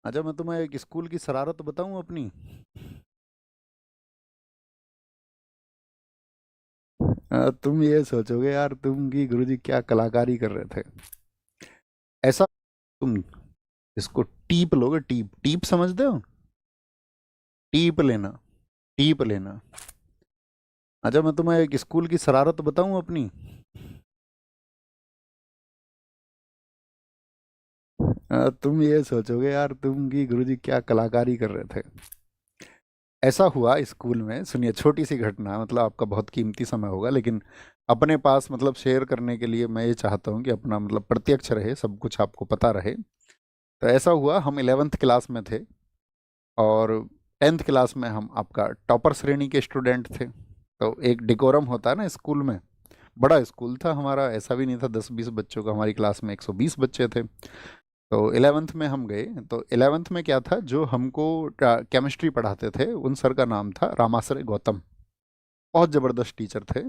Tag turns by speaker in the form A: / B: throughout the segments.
A: अच्छा, मैं तुम्हें एक स्कूल की शरारत बताऊं अपनी। तुम ये सोचोगे यार, तुम की गुरुजी क्या कलाकारी कर रहे थे। ऐसा, तुम इसको टीप लोगे। टीप टीप समझते हो? टीप लेना, टीप लेना। अच्छा, मैं तुम्हें एक स्कूल की शरारत बताऊं अपनी। तुम ये सोचोगे यार, तुम की गुरुजी क्या कलाकारी कर रहे थे। ऐसा हुआ स्कूल में, सुनिए, छोटी सी घटना, मतलब आपका बहुत कीमती समय होगा, लेकिन अपने पास मतलब शेयर करने के लिए मैं ये चाहता हूँ कि अपना मतलब प्रत्यक्ष रहे, सब कुछ आपको पता रहे। तो ऐसा हुआ, हम 11th क्लास में थे और 10th क्लास में हम आपका टॉपर श्रेणी के स्टूडेंट थे। तो एक डेकोरम होता है ना स्कूल में। बड़ा स्कूल था हमारा, ऐसा भी नहीं था 10-20 बच्चों का, हमारी क्लास में 120 बच्चे थे। तो 11th में हम गए। तो 11th में क्या था, जो हमको केमिस्ट्री पढ़ाते थे उन सर का नाम था रामाश्रय गौतम। बहुत ज़बरदस्त टीचर थे।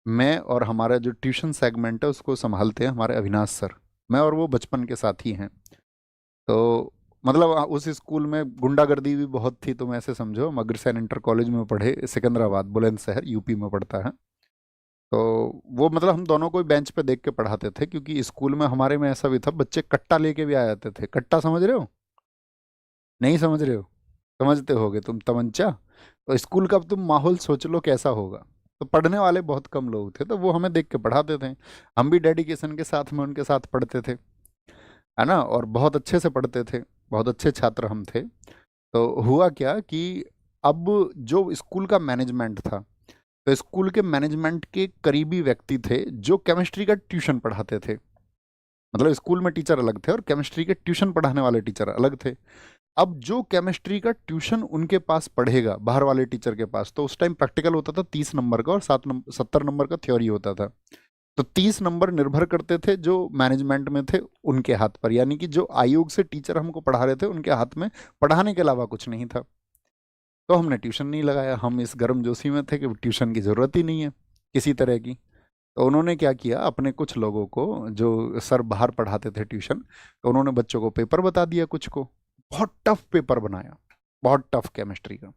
A: मैं और हमारा जो ट्यूशन सेगमेंट है उसको संभालते हैं हमारे अविनाश सर। मैं और वो बचपन के साथी हैं। तो मतलब उस स्कूल में गुंडागर्दी भी बहुत थी, तुम ऐसे समझो। हम अग्रसेन इंटर कॉलेज में पढ़े, सिकंदराबाद बुलंदशहर यूपी में पड़ता है। तो वो मतलब हम दोनों को ही बेंच पे देख के पढ़ाते थे, क्योंकि स्कूल में हमारे में ऐसा भी था, बच्चे कट्टा लेके भी आ जाते थे। कट्टा समझ रहे हो? नहीं समझ रहे हो? समझते होगे तुम, तमंचा। तो स्कूल का तुम माहौल सोच लो कैसा होगा। तो पढ़ने वाले बहुत कम लोग थे, तो वो हमें देख के पढ़ाते थे। हम भी डेडिकेशन के साथ में उनके साथ पढ़ते थे, है ना, और बहुत अच्छे से पढ़ते थे। बहुत अच्छे छात्र हम थे। तो हुआ क्या कि अब जो स्कूल का मैनेजमेंट था, तो स्कूल के मैनेजमेंट के करीबी व्यक्ति थे जो केमिस्ट्री का ट्यूशन पढ़ाते थे। मतलब स्कूल में टीचर अलग थे और केमिस्ट्री के ट्यूशन पढ़ाने वाले टीचर अलग थे। अब जो केमिस्ट्री का ट्यूशन उनके पास पढ़ेगा बाहर वाले टीचर के पास, तो उस टाइम प्रैक्टिकल होता था 30 नंबर का और 70 नंबर का थ्योरी होता था। तो 30 नंबर निर्भर करते थे जो मैनेजमेंट में थे उनके हाथ पर, यानी कि जो आयोग से टीचर हमको पढ़ा रहे थे उनके हाथ में पढ़ाने के अलावा कुछ नहीं था। तो हमने ट्यूशन नहीं लगाया, हम इस गर्मजोशी में थे कि ट्यूशन की ज़रूरत ही नहीं है किसी तरह की। तो उन्होंने क्या किया, अपने कुछ लोगों को, जो सर बाहर पढ़ाते थे ट्यूशन, तो उन्होंने बच्चों को पेपर बता दिया कुछ को। बहुत टफ पेपर बनाया, बहुत टफ केमिस्ट्री का।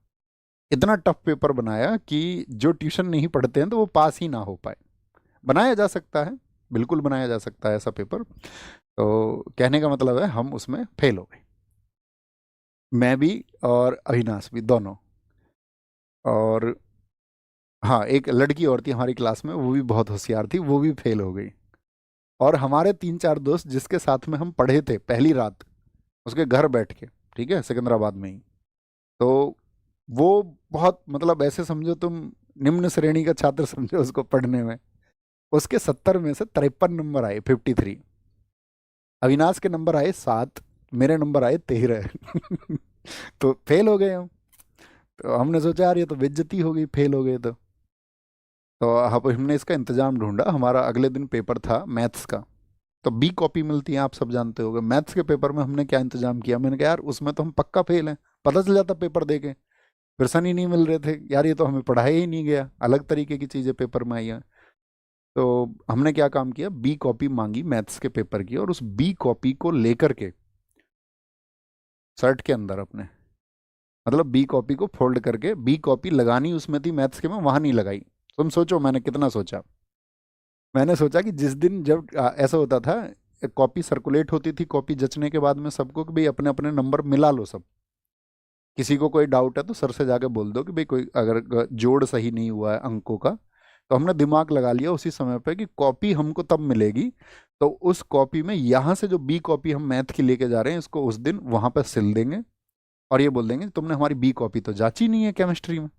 A: इतना टफ पेपर बनाया कि जो ट्यूशन नहीं पढ़ते हैं तो वो पास ही ना हो पाए। बनाया जा सकता है, बिल्कुल बनाया जा सकता है ऐसा पेपर। तो कहने का मतलब है हम उसमें फेल हो गए, मैं भी और अविनाश भी, दोनों। और हाँ, एक लड़की और थी हमारी क्लास में, वो भी बहुत होशियार थी, वो भी फेल हो गई। और हमारे 3-4 दोस्त जिसके साथ में हम पढ़े थे पहली रात, उसके घर बैठ के, ठीक है, सिकंदराबाद में ही। तो वो बहुत मतलब ऐसे समझो तुम, निम्न श्रेणी का छात्र समझो उसको पढ़ने में। उसके 70 में से 53 नंबर आए, 53। अविनाश के नंबर आए 7, मेरे नंबर आए 13। तो फेल हो गए हम। तो हमने सोचा यार ये तो बेइज्जती हो गई, फेल हो गए तो अब हमने इसका इंतजाम ढूंढा। हमारा अगले दिन पेपर था मैथ्स का। तो बी कॉपी मिलती है, आप सब जानते होंगे। मैथ्स के पेपर में हमने क्या इंतजाम किया, मैंने कहा यार उसमें तो हम पक्का फेल हैं, पता चल जाता पेपर देके। प्रश्न ही नहीं मिल रहे थे यार, ये तो हमें पढ़ाया ही नहीं गया, अलग तरीके की चीज़ें पेपर में आई हैं। तो हमने क्या काम किया, बी कॉपी मांगी मैथ्स के पेपर की, और उस बी कॉपी को लेकर के शर्ट के अंदर अपने, मतलब बी कॉपी को फोल्ड करके, बी कॉपी लगानी उसमें थी मैथ्स के में, वहां नहीं लगाई। तुम सोचो मैंने कितना सोचा। मैंने सोचा कि जिस दिन जब ऐसा होता था, कॉपी सर्कुलेट होती थी, कॉपी जचने के बाद में सबको कि भाई अपने अपने नंबर मिला लो सब। किसी को कोई डाउट है तो सर से जाके बोल दो कि भाई कोई अगर जोड़ सही नहीं हुआ है अंकों का। तो हमने दिमाग लगा लिया उसी समय पे कि कॉपी हमको तब मिलेगी। तो उस कॉपी में यहाँ से जो बी कॉपी हम मैथ की लेके जा रहे हैं, इसको उस दिन वहां पर सिल देंगे। और ये बोल देंगे तुमने हमारी बी कॉपी तो जांची नहीं है केमिस्ट्री में।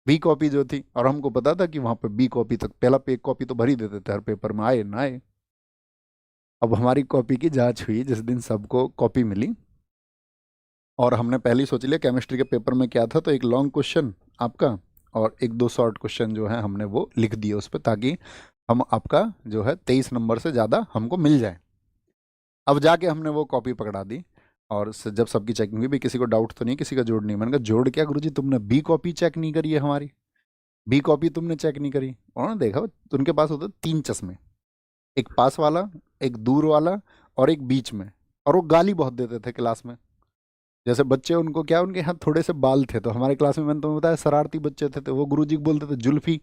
A: बी कॉपी जो थी, और हमको पता था कि वहां पे बी कॉपी तक पहला पे कॉपी तो भर ही देते थे हर पेपर में, आए ना आए। अब हमारी कॉपी की जांच हुई जिस दिन सबको कॉपी मिली। और हमने पहले ही सोच लिया केमिस्ट्री के पेपर में क्या था, तो एक लॉन्ग क्वेश्चन आपका और एक दो शॉर्ट क्वेश्चन जो है हमने वो लिख दिए उस पर, ताकि हम आपका जो है 23 नंबर से ज़्यादा हमको मिल जाए। अब जाके हमने वो कॉपी पकड़ा दी। और जब सबकी चेकिंग हुई, भी किसी को डाउट तो नहीं, किसी का जोड़ नहीं, मैंने कहा जोड़ क्या गुरुजी, तुमने बी कॉपी चेक नहीं करी है हमारी, बी कॉपी तुमने चेक नहीं करी। उन्होंने देखा, उनके पास होते 3 चश्मे, एक पास वाला, एक दूर वाला, और एक बीच में। और वो गाली बहुत देते थे क्लास में। जैसे बच्चे, उनको क्या, उनके यहाँ थोड़े से बाल थे, तो हमारे क्लास में, मैंने तुम्हें बताया, शरारती बच्चे थे, तो वो गुरुजी को बोलते थे जुल्फी।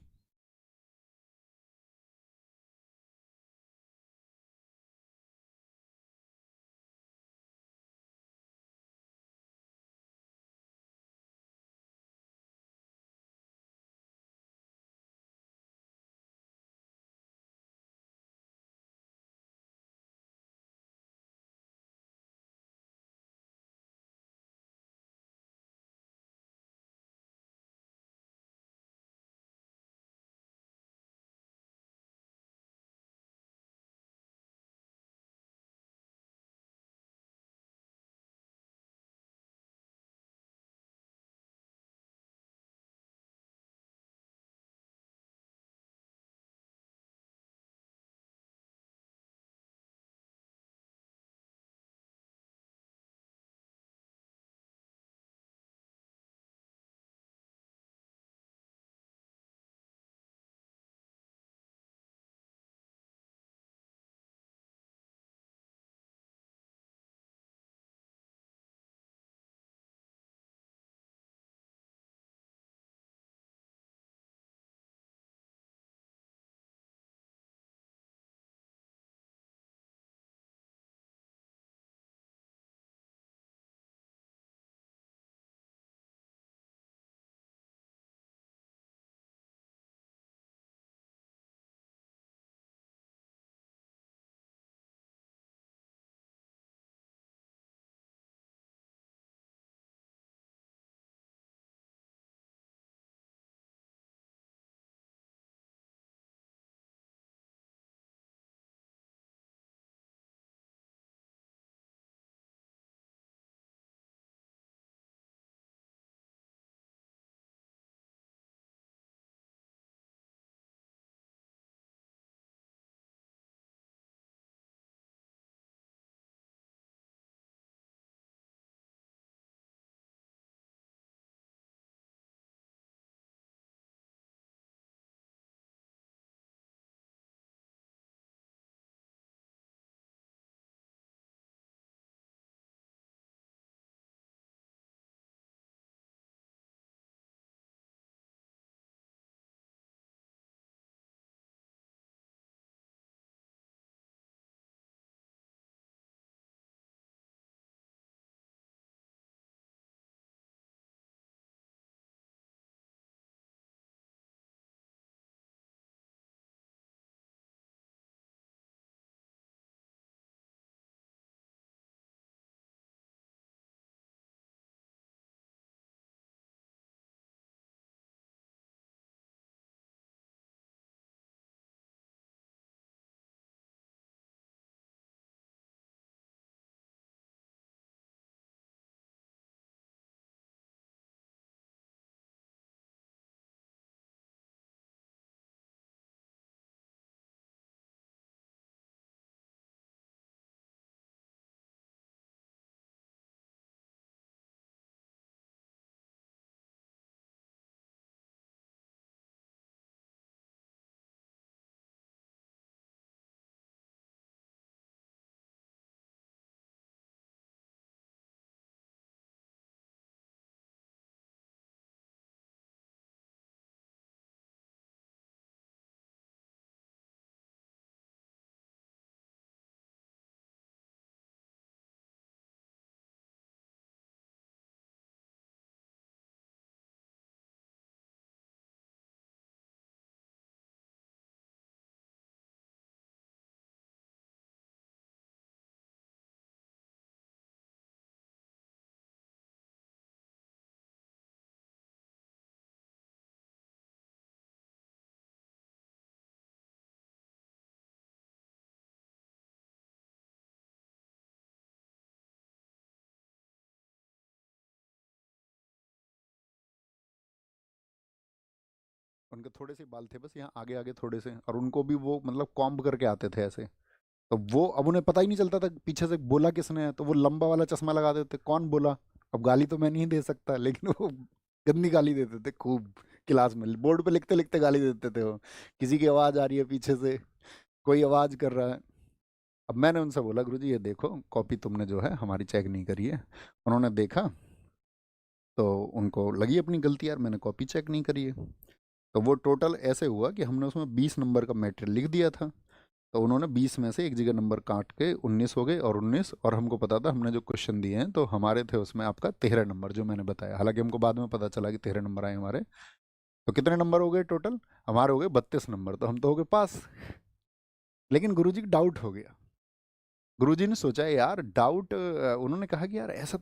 A: उनके थोड़े से बाल थे बस यहाँ आगे आगे थोड़े से, और उनको भी वो मतलब कॉम्ब करके आते थे ऐसे। तो वो, अब उन्हें पता ही नहीं चलता था पीछे से बोला किसने है, तो वो लंबा वाला चश्मा लगा देते, कौन बोला। अब गाली तो मैं नहीं दे सकता, लेकिन वो गंदी गाली देते थे खूब। क्लास में बोर्ड पे लिखते लिखते गाली देते थे वो, किसी की आवाज़ आ रही है पीछे से, कोई आवाज़ कर रहा है। अब मैंने उनसे बोला गुरुजी ये देखो कॉपी तुमने जो है हमारी चेक नहीं करी है। उन्होंने देखा तो उनको लगी अपनी गलती, यार मैंने कॉपी चेक नहीं करी है। तो वो टोटल ऐसे हुआ कि हमने उसमें 20 नंबर का मैटेरियल लिख दिया था, तो उन्होंने 20 में से एक जगह नंबर काट के 19 हो गए, और 19, और हमको पता था हमने जो क्वेश्चन दिए हैं तो हमारे थे उसमें आपका 13 नंबर जो मैंने बताया, हालांकि हमको बाद में पता चला कि 13 नंबर आए हमारे। तो कितने नंबर हो गए टोटल? हमारे हो गए 32 नंबर, तो हम तो हो गए पास। लेकिन गुरुजी को डाउट हो गया। गुरुजी ने सोचा यार डाउट, उन्होंने कहा कि यार ऐसा